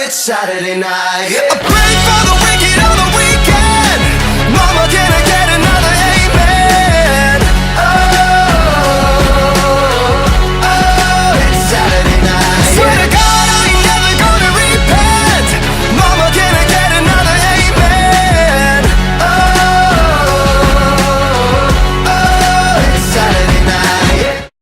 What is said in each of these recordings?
it's Saturday night. I pray for the wicked on the weekend. Mama, can I get another amen? Oh, it's Saturday night. Swear to God, I ain't never gonna repent. Mama, can I get another amen? Oh, it's Saturday night.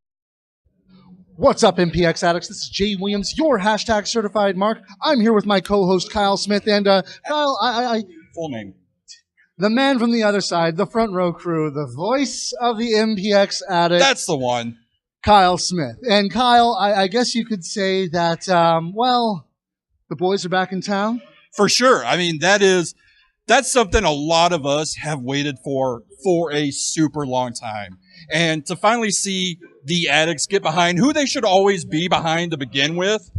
What's up, MPX addicts? This is Jay Williams, your hashtag certified mark. I'm here with my co-host Kyle Smith, and Kyle, I full name. The man from the other side, the front row crew, the voice of the MPX addict. That's the one. Kyle Smith. And Kyle, I guess you could say that, well, the boys are back in town. For sure. I mean, that's something a lot of us have waited for a super long time. And to finally see the addicts get behind who they should always be behind to begin with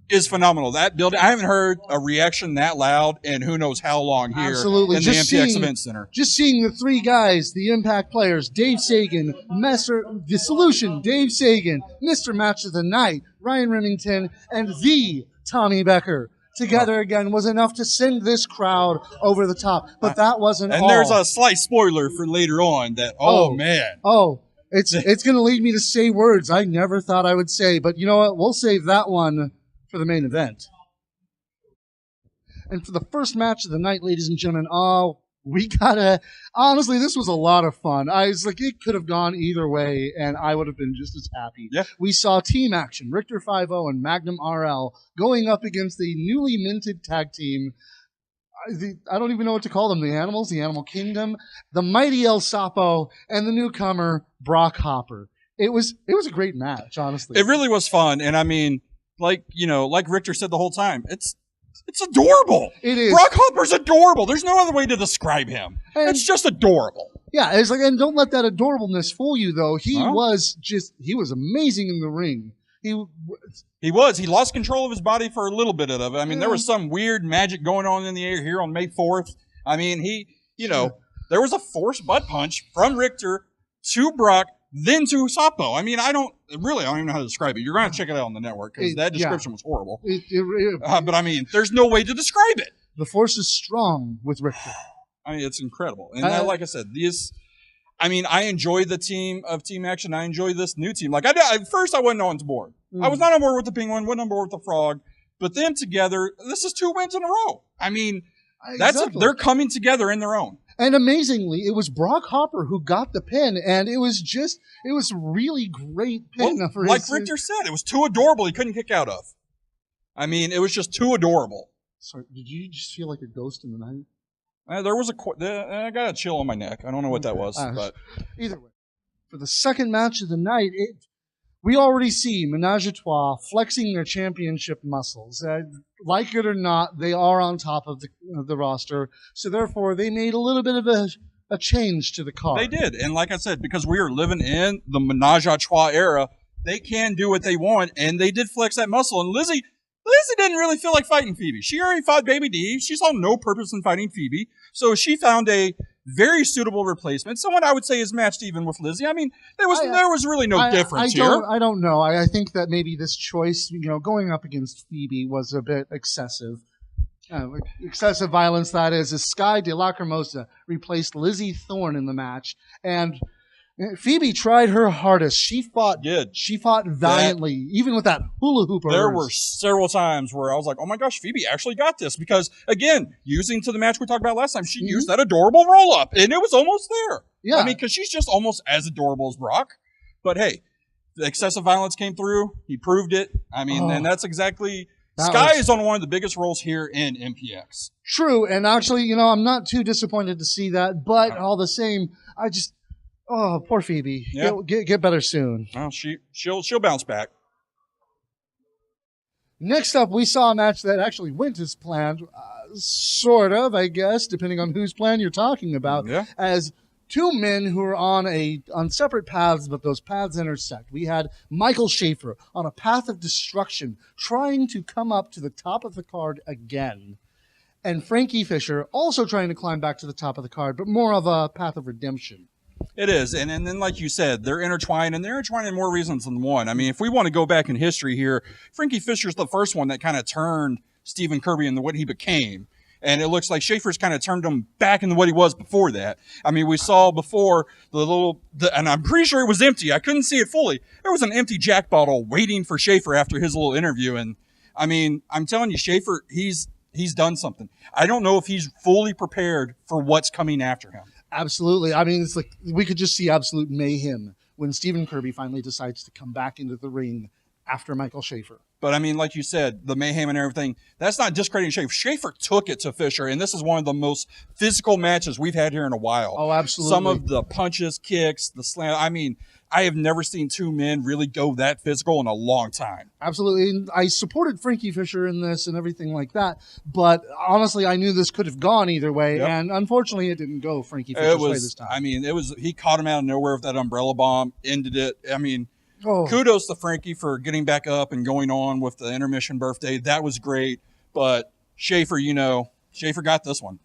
is phenomenal. That building, I haven't heard a reaction that loud in who knows how long here Absolutely. in the MPX Event Center. Just seeing the three guys, the Impact players, Dave Sagan, The Solution, Dave Sagan, Mr. Match of the Night, Ryan Remington, and the Tommy Becker together again was enough to send this crowd over the top. But that wasn't all. And there's a slight spoiler for later on that, man. It's going to lead me to say words I never thought I would say. But you know what? We'll save that one for the main event. And for the first match of the night, ladies and gentlemen, honestly, this was a lot of fun. I was like, it could have gone either way, and I would have been just as happy. Yeah. We saw team action, Richter 5-0 and Magnum RL going up against the newly minted tag team. I don't even know what to call them. The Animals, the Animal Kingdom, the Mighty El Sapo, and the newcomer, Brock Hopper. It was a great match, honestly. It really was fun, and I mean, like Richter said the whole time, it's adorable. It is. Brock Hopper's adorable. There's no other way to describe him. It's just adorable. Yeah, it's like, and don't let that adorableness fool you, though. He was amazing in the ring. He was. He lost control of his body for a little bit of it. I mean, there was some weird magic going on in the air here on May 4th. I mean, there was a forced butt punch from Richter to Brock, then to Sapo. I mean, I don't even know how to describe it. You're going to check it out on the network because that description was horrible. But I mean, there's no way to describe it. The force is strong with Richter. I mean, it's incredible. And like I said, I enjoy the team of Team Action. I enjoy this new team. Like at first, I wasn't on board. I was not on board with the Penguin, wasn't on board with the Frog. But them together, this is 2 wins in a row. I mean, they're coming together in their own. And amazingly, it was Brock Hopper who got the pin, and it was really great pin. Like Richter said, it was too adorable. He couldn't kick out of. I mean, it was just too adorable. Sorry, did you just feel like a ghost in the night? There was I got a chill on my neck. I don't know what that was, but either way, for the second match of the night, we already see Menage a Trois flexing their championship muscles. Like it or not, they are on top of the roster, so therefore they made a little bit of a change to the card. They did, and like I said, because we are living in the Menage a Trois era, they can do what they want, and they did flex that muscle. And Lizzie didn't really feel like fighting Phoebe. She already fought Baby D. She saw no purpose in fighting Phoebe, so she found a very suitable replacement. Someone I would say is matched even with Lizzie. I mean, there was really no difference here. I don't know. I think that maybe this choice, going up against Phoebe was a bit excessive. Excessive violence, that is. As Sky de la Cremosa replaced Lizzie Thorne in the match, and Phoebe tried her hardest. She fought valiantly, even with that hula hoop. There were several times where I was like, oh my gosh, Phoebe actually got this. Because, again, using to the match we talked about last time, she used that adorable roll-up, and it was almost there. Yeah. I mean, because she's just almost as adorable as Brock. But, hey, the excessive violence came through. He proved it. I mean, and that's exactly... Sky is on one of the biggest roles here in MPX. True, and actually, I'm not too disappointed to see that, but all the same, oh, poor Phoebe. Yeah. Get better soon. Well, she'll bounce back. Next up, we saw a match that actually went as planned, sort of, I guess, depending on whose plan you're talking about. Yeah. As two men who are on separate paths, but those paths intersect. We had Michael Schaefer on a path of destruction, trying to come up to the top of the card again. And Frankie Fisher also trying to climb back to the top of the card, but more of a path of redemption. It is, and then like you said, they're intertwined, and they're intertwined in more reasons than one. I mean, if we want to go back in history here, Frankie Fisher's the first one that kind of turned Stephen Kirby into what he became. And it looks like Schaefer's kind of turned him back into what he was before that. I mean, we saw before and I'm pretty sure it was empty. I couldn't see it fully. There was an empty Jack bottle waiting for Schaefer after his little interview. And I mean, I'm telling you, Schaefer, he's done something. I don't know if he's fully prepared for what's coming after him. Absolutely. I mean, it's like we could just see absolute mayhem when Stephen Kirby finally decides to come back into the ring after Michael Schaefer. But I mean, like you said, the mayhem and everything, that's not discrediting Schaefer. Schaefer took it to Fisher, and this is one of the most physical matches we've had here in a while. Oh, absolutely. Some of the punches, kicks, the slam. I mean, I have never seen two men really go that physical in a long time. Absolutely. And I supported Frankie Fisher in this and everything like that. But honestly, I knew this could have gone either way. Yep. And unfortunately, it didn't go Frankie Fisher's way this time. I mean, he caught him out of nowhere with that umbrella bomb, ended it. I mean, kudos to Frankie for getting back up and going on with the intermission birthday. That was great. But Schaefer, Schaefer got this one.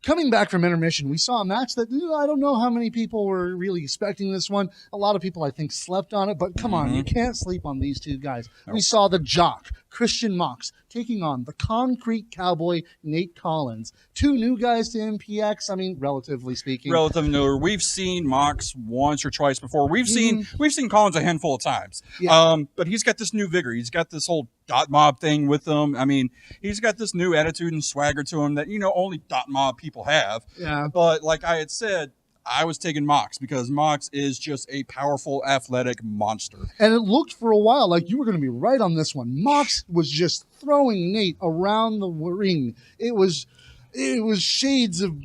Coming back from intermission, we saw a match that I don't know how many people were really expecting this one. A lot of people, I think, slept on it. But come on, you can't sleep on these two guys. Nope. We saw the Jock, Christian Mox, taking on the Concrete Cowboy, Nate Collins. Two new guys to MPX, I mean, relatively speaking. Relatively newer. We've seen Mox once or twice before. We've seen Collins a handful of times. Yeah. But he's got this new vigor. He's got this whole dot mob thing with him. I mean, he's got this new attitude and swagger to him that, only dot mob people have. Yeah. But like I had said, I was taking Mox because Mox is just a powerful, athletic monster. And it looked for a while like you were going to be right on this one. Mox was just throwing Nate around the ring. It was shades of,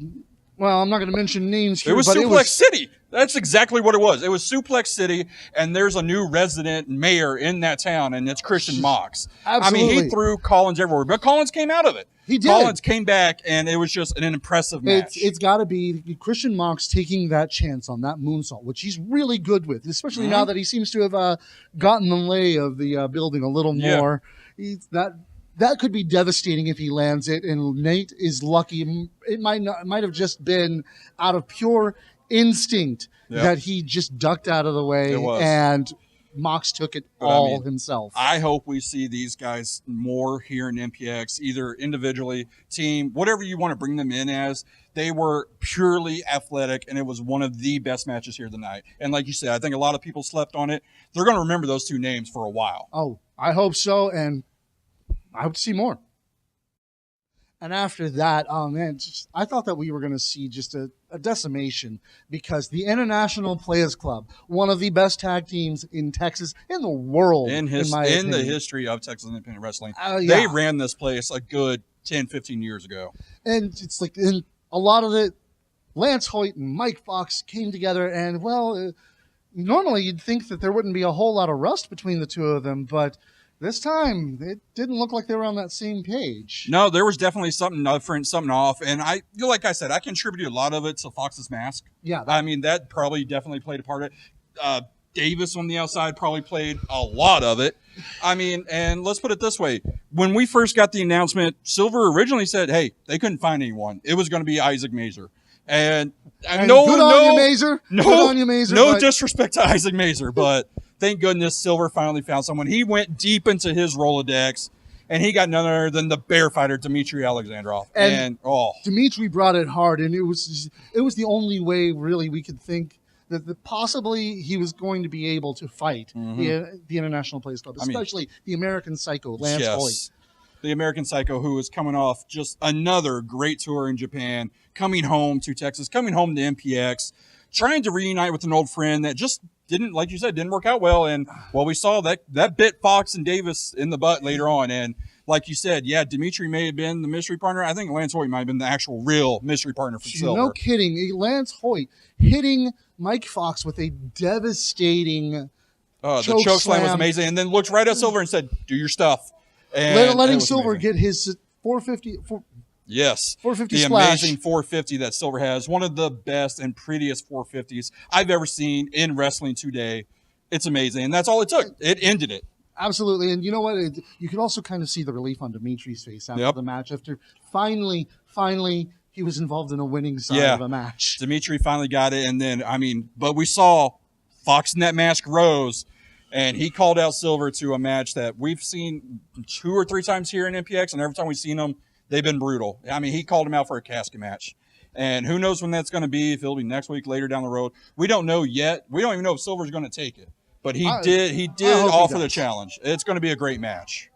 well, I'm not going to mention names here. It was Suplex City. That's exactly what it was. It was Suplex City, and there's a new resident mayor in that town, and it's Christian Mox. Absolutely. I mean, he threw Collins everywhere, but Collins came out of it. He did. Collins came back, and it was just an impressive match. It's got to be Christian Mox taking that chance on that moonsault, which he's really good with, especially now that he seems to have gotten the lay of the building a little more. That could be devastating if he lands it, and Nate is lucky. It might have just been out of pure instinct that he just ducked out of the way, and Mox took it himself. I hope we see these guys more here in MPX, either individually, team, whatever you want to bring them in as. They were purely athletic, and it was one of the best matches here tonight. And like you said, I think a lot of people slept on it. They're going to remember those two names for a while. Oh, I hope so, and I hope to see more. And after that, oh man, I thought that we were going to see just a decimation because the International Players Club, one of the best tag teams in Texas, in the world, in the history of Texas Independent Wrestling, they ran this place a good 10, 15 years ago. And it's like, in a lot of it, Lance Hoyt and Mike Fox came together, and normally you'd think that there wouldn't be a whole lot of rust between the two of them, but this time, it didn't look like they were on that same page. No, there was definitely something different, something off. And like I said, I contributed a lot of it to Fox's mask. Yeah. I mean, that probably definitely played a part of it. Davis on the outside probably played a lot of it. I mean, and let's put it this way. When we first got the announcement, Silver originally said, hey, they couldn't find anyone. It was going to be Isaac Mazer. And good on you, Mazer. Good on you, Mazer. No disrespect to Isaac Mazer, but thank goodness Silver finally found someone. He went deep into his Rolodex, and he got none other than the bear fighter, Dmitry Alexandrov. And Dmitry brought it hard, and it was the only way, really, we could think that possibly he was going to be able to fight the International Players Club, especially the American Psycho, Lance Hoyt. The American Psycho, who is coming off just another great tour in Japan, coming home to Texas, coming home to MPX, trying to reunite with an old friend that just didn't, like you said, didn't work out well. And we saw that bit Fox and Davis in the butt later on. And like you said, Dmitry may have been the mystery partner. I think Lance Hoyt might have been the actual real mystery partner for Silver. No kidding. Lance Hoyt hitting Mike Fox with a devastating the choke slam was amazing. And then looked right at Silver and said, do your stuff. And letting Silver get his 450. Yes. 450 the splash. Amazing 450 that Silver has. One of the best and prettiest 450s I've ever seen in wrestling today. It's amazing. And that's all it took. It ended it. Absolutely. And you know what? You could also kind of see the relief on Dimitri's face after the match. After finally, he was involved in a winning side of a match. Dmitry finally got it. And then, but we saw Fox in that mask rose. And he called out Silver to a match that we've seen 2 or 3 times here in MPX, and every time we've seen them, they've been brutal. I mean, he called him out for a casket match. And who knows when that's going to be, if it'll be next week, later down the road. We don't know yet. We don't even know if Silver's going to take it. But he did offer the challenge. It's going to be a great match.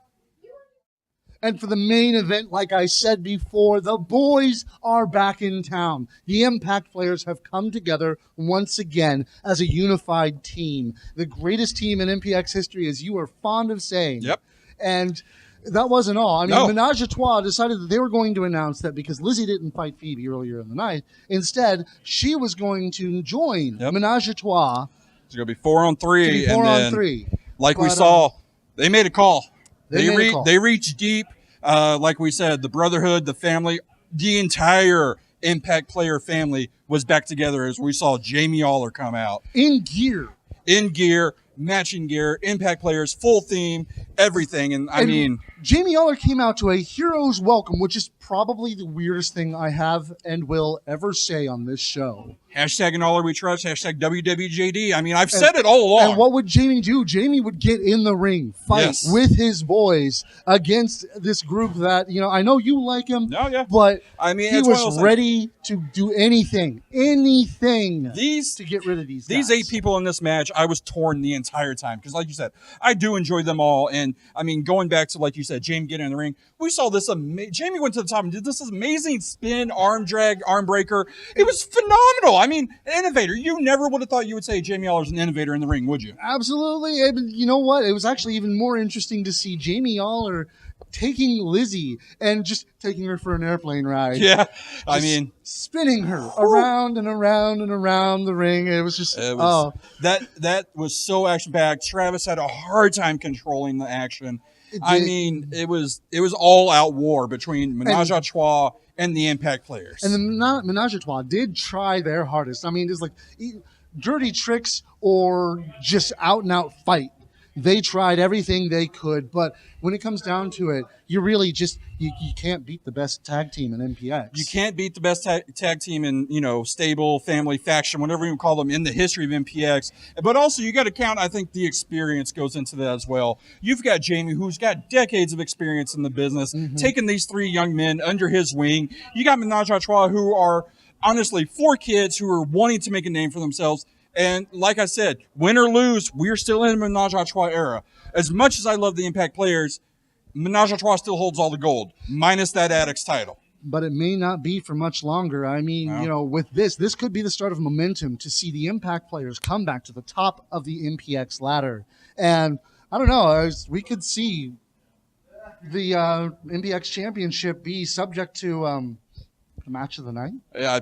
And for the main event, like I said before, the boys are back in town. The Impact players have come together once again as a unified team. The greatest team in MPX history, as you are fond of saying. Yep. And that wasn't all. I mean, No. Menage a Trois decided that they were going to announce that because Lizzie didn't fight Phoebe earlier in the night, instead, she was going to join Menage a Trois. It's going to be 4 on 3. Four and on then, 3. Like we saw, they made a call. They reached deep. Like we said, the brotherhood, the family, the entire Impact player family was back together as we saw Jamie Aller come out. In gear, matching gear, Impact players, full theme, everything. And I mean, Jamie Aller came out to a hero's welcome, which is probably the weirdest thing I have and will ever say on this show. hashtag in Aller we trust, hashtag WWJD. I mean, I've said it all along. And what would Jamie do? Jamie would get in the ring, fight with his boys against this group that, you know, I know you like him, but I mean, he was ready to do anything to get rid of these guys. These 8 people in this match, I was torn the entire time because, like you said, I do enjoy them all. And I mean, going back to, like you said, Jamie getting in the ring, we saw this. Jamie went to the top and did this amazing spin, arm drag, arm breaker. It was phenomenal. I mean, an innovator. You never would have thought you would say Jamie Aller's an innovator in the ring, would you? Absolutely. And you know what? It was actually even more interesting to see Jamie Aller taking Lizzie and just taking her for an airplane ride. Yeah. I mean, spinning her around and around and around the ring. It was just, that was so action-packed. Travis had a hard time controlling the action. I mean, it was all out war between Menage a Trois and the Impact players. And the Menage a Trois did try their hardest. I mean, it's like dirty tricks or just out and out fight. They tried everything they could, but when it comes down to it, you really just you can't beat the best tag team in MPX. You can't beat the best tag team in, you know, stable, family, faction, whatever you call them, in the history of MPX. But also, you got to count, I think the experience goes into that as well. You've got Jamie, who's got decades of experience in the business, taking these 3 young men under his wing. You got Menage a Trois, who are honestly 4 kids who are wanting to make a name for themselves. And like I said, win or lose, we're still in the Menage a Trois era. As much as I love the Impact players, Menage a Trois still holds all the gold, minus that Addicts title. But it may not be for much longer. I mean, you know, with this could be the start of momentum to see the Impact players come back to the top of the MPX ladder. And I don't know, we could see the MPX championship be subject to the match of the night. Yeah.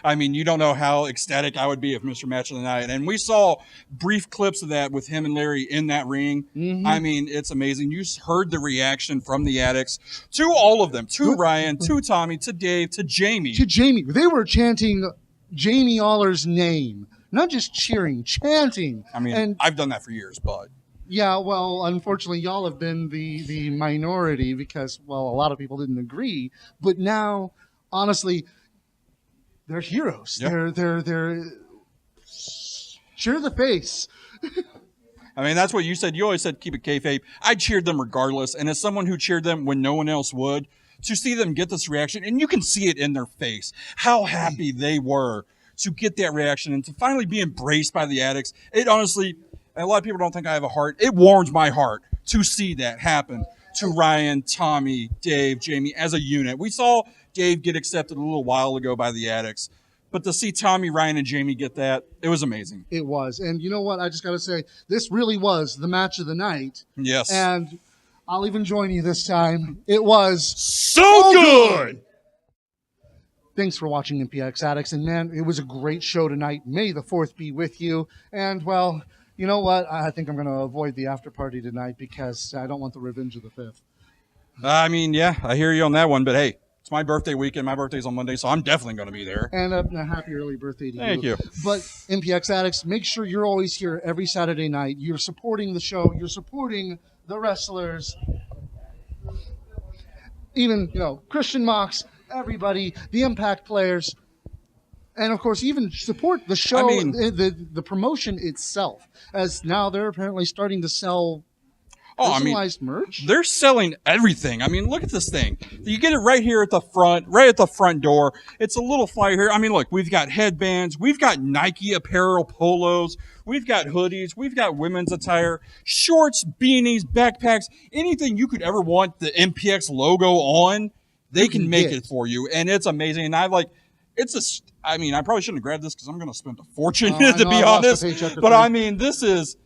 I mean, you don't know how ecstatic I would be if Mr. Match of the Night. And we saw brief clips of that with him and Larry in that ring. I mean, it's amazing. You heard the reaction from the Addicts to all of them, to Ryan, to Tommy, to Dave, to Jamie. They were chanting Jamie Aller's name. Not just cheering, chanting. I mean, I've done that for years, but... Yeah, well, unfortunately, y'all have been the minority because, well, a lot of people didn't agree. But now, honestly... They're heroes. Yep. They're cheer the face. I mean, that's what you said. You always said keep it kayfabe. I cheered them regardless. And as someone who cheered them when no one else would, to see them get this reaction, and you can see it in their face, how happy they were to get that reaction and to finally be embraced by the Addicts. It honestly, a lot of people don't think I have a heart. It warms my heart to see that happen to Ryan, Tommy, Dave, Jamie as a unit. We saw Dave get accepted a little while ago by the Addicts. But to see Tommy, Ryan, and Jamie get that, it was amazing. It was. And you know what? I just got to say, this really was the match of the night. Yes. And I'll even join you this time. It was so good! Thanks for watching MPX Addicts. And man, it was a great show tonight. May the 4th be with you. And well, you know what? I think I'm going to avoid the after party tonight because I don't want the revenge of the 5th. I mean, yeah, I hear you on that one. But hey, it's my birthday weekend. My birthday's on Monday, so I'm definitely going to be there. And a happy early birthday to you. Thank you. But MPX Addicts, make sure you're always here every Saturday night. You're supporting the show. You're supporting the wrestlers. Even, you know, Christian Mox, everybody, the Impact players. And of course, even support the show, I mean- the promotion itself, as now they're apparently starting to sell personalized merch. They're selling everything. I mean, look at this thing. You get it right here at the front, right at the front door. It's a little flyer here. I mean, look, we've got headbands, we've got Nike apparel polos, we've got hoodies, we've got women's attire, shorts, beanies, backpacks, anything you could ever want the MPX logo on, they can make it for you. And it's amazing. And I probably shouldn't have grabbed this because I'm going to spend a fortune to be honest. But I mean, this is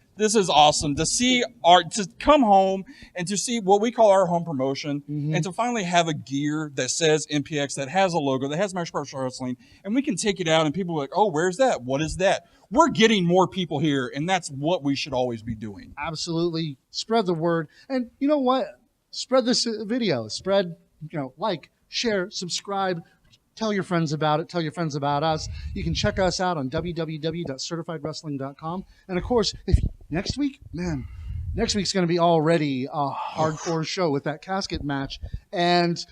awesome to see to come home and to see what we call our home promotion and to finally have a gear that says MPX, that has a logo, that has Mixed Martial Wrestling, and we can take it out and people are like, oh, where's that? What is that? We're getting more people here, and that's what we should always be doing. Absolutely. Spread the word. And you know what? Spread this video. Spread, like, share, subscribe. Tell your friends about it. Tell your friends about us. You can check us out on www.certifiedwrestling.com. And of course, next week's going to be already a hardcore show with that casket match. And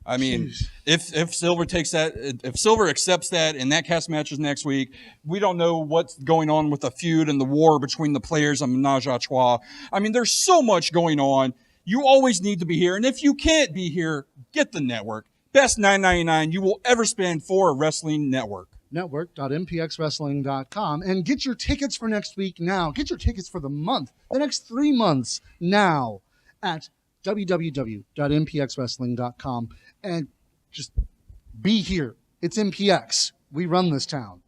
I mean, if Silver takes that, if Silver accepts that, and that cast match is next week, we don't know what's going on with the feud and the war between the players and Menage a Trois. I mean, there's so much going on. You always need to be here, and if you can't be here, get the network. Best $9.99 you will ever spend for a wrestling network. Network.mpxwrestling.com, and get your tickets for next week now. Get your tickets for the next 3 months now at www.mpxwrestling.com, and just be here. It's MPX. We run this town.